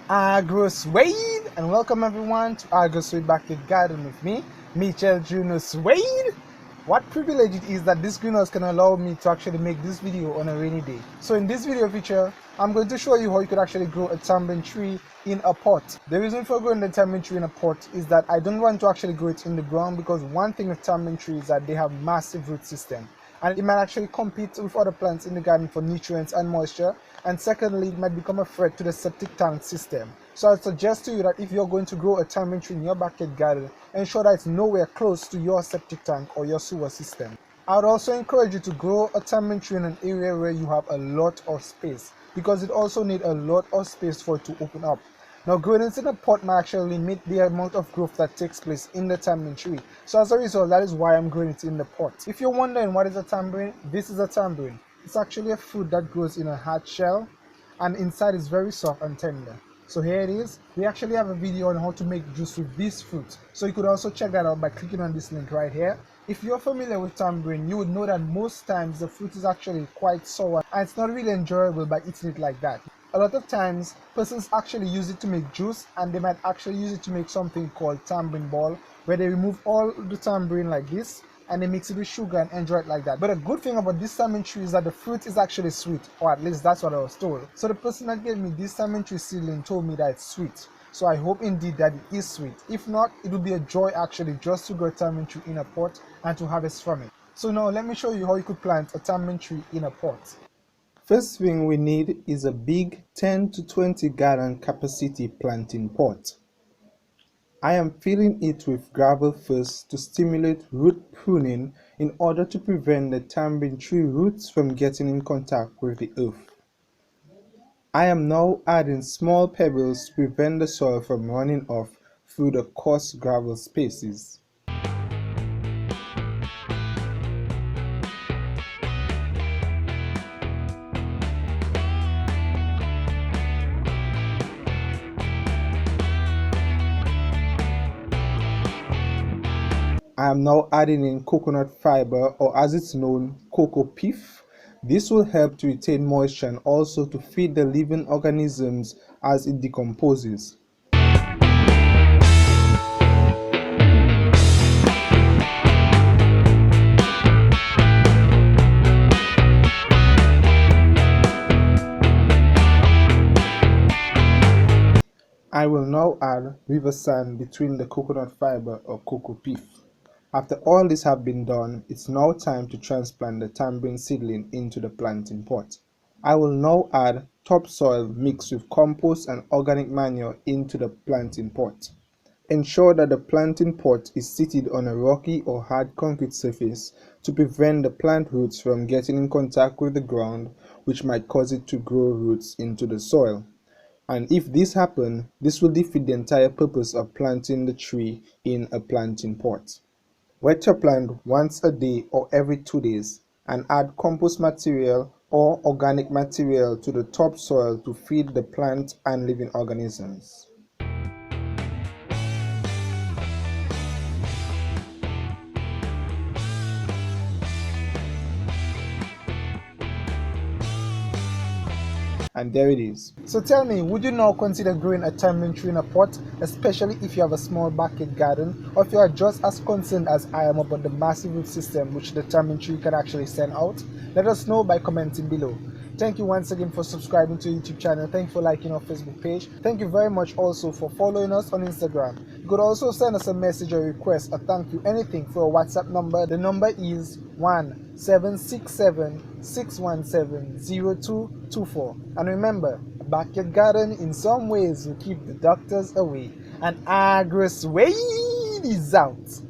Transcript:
AgroSuede, and welcome everyone to AgroSuede Backyard Garden with me, Michel Junior Suede. What privilege it is that this greenhouse can allow me to actually make this video on a rainy day. So in this video feature, I'm going to show you how you could actually grow a tamarind tree in a pot. The reason for growing the tamarind tree in a pot is that I don't want to actually grow it in the ground, because one thing with tamarind trees is that they have massive root system, and it might actually compete with other plants in the garden for nutrients and moisture, and secondly, it might become a threat to the septic tank system. So I suggest to you that if you're going to grow a tamarind tree in your backyard garden, ensure that it's nowhere close to your septic tank or your sewer system. I would also encourage you to grow a tamarind tree in an area where you have a lot of space, because it also needs a lot of space for it to open up. Now, growing it in a pot might actually limit the amount of growth that takes place in the tamarind tree. So as a result, that is why I'm growing it in the pot. If you're wondering what is a tamarind, this is a tamarind. It's actually a fruit that grows in a hard shell, and inside is very soft and tender. So here it is. We actually have a video on how to make juice with this fruit, so you could also check that out by clicking on this link right here. If you're familiar with tamarind, you would know that most times the fruit is actually quite sour, and it's not really enjoyable by eating it like that. A lot of times persons actually use it to make juice, and they might actually use it to make something called tamarind ball, where they remove all the tamarind like this and they mix it with sugar and enjoy it like that. But a good thing about this tamarind tree is that the fruit is actually sweet, or at least that's what I was told. So the person that gave me this tamarind tree seedling told me that it's sweet. So I hope indeed that it is sweet. If not, it would be a joy actually just to grow a tamarind tree in a pot and to harvest from it. So now let me show you how you could plant a tamarind tree in a pot. First thing we need is a big 10 to 20 gallon capacity planting pot. I am filling it with gravel first to stimulate root pruning in order to prevent the tamarind tree roots from getting in contact with the earth. I am now adding small pebbles to prevent the soil from running off through the coarse gravel spaces. I am now adding in coconut fiber, or as it's known, coco pith. This will help to retain moisture and also to feed the living organisms as it decomposes. I will now add river sand between the coconut fiber or coco pith. After all this have been done, it's now time to transplant the tamarind seedling into the planting pot. I will now add topsoil mixed with compost and organic manure into the planting pot. Ensure that the planting pot is seated on a rocky or hard concrete surface to prevent the plant roots from getting in contact with the ground, which might cause it to grow roots into the soil. And if this happens, this will defeat the entire purpose of planting the tree in a planting pot. Wet your plant once a day or every 2 days, and add compost material or organic material to the topsoil to feed the plant and living organisms. And there it is. So tell me, would you now consider growing a tamarind tree in a pot, especially if you have a small backyard garden, or if you are just as concerned as I am about the massive root system which the tamarind tree can actually send out? Let us know by commenting below. Thank you once again for subscribing to our YouTube channel. Thank you for liking our Facebook page. Thank you very much also for following us on Instagram. You could also send us a message or request or thank you anything for our WhatsApp number. The number is 1-767-617-0224. And remember, a backyard garden in some ways will keep the doctors away. And AgroSuede is out.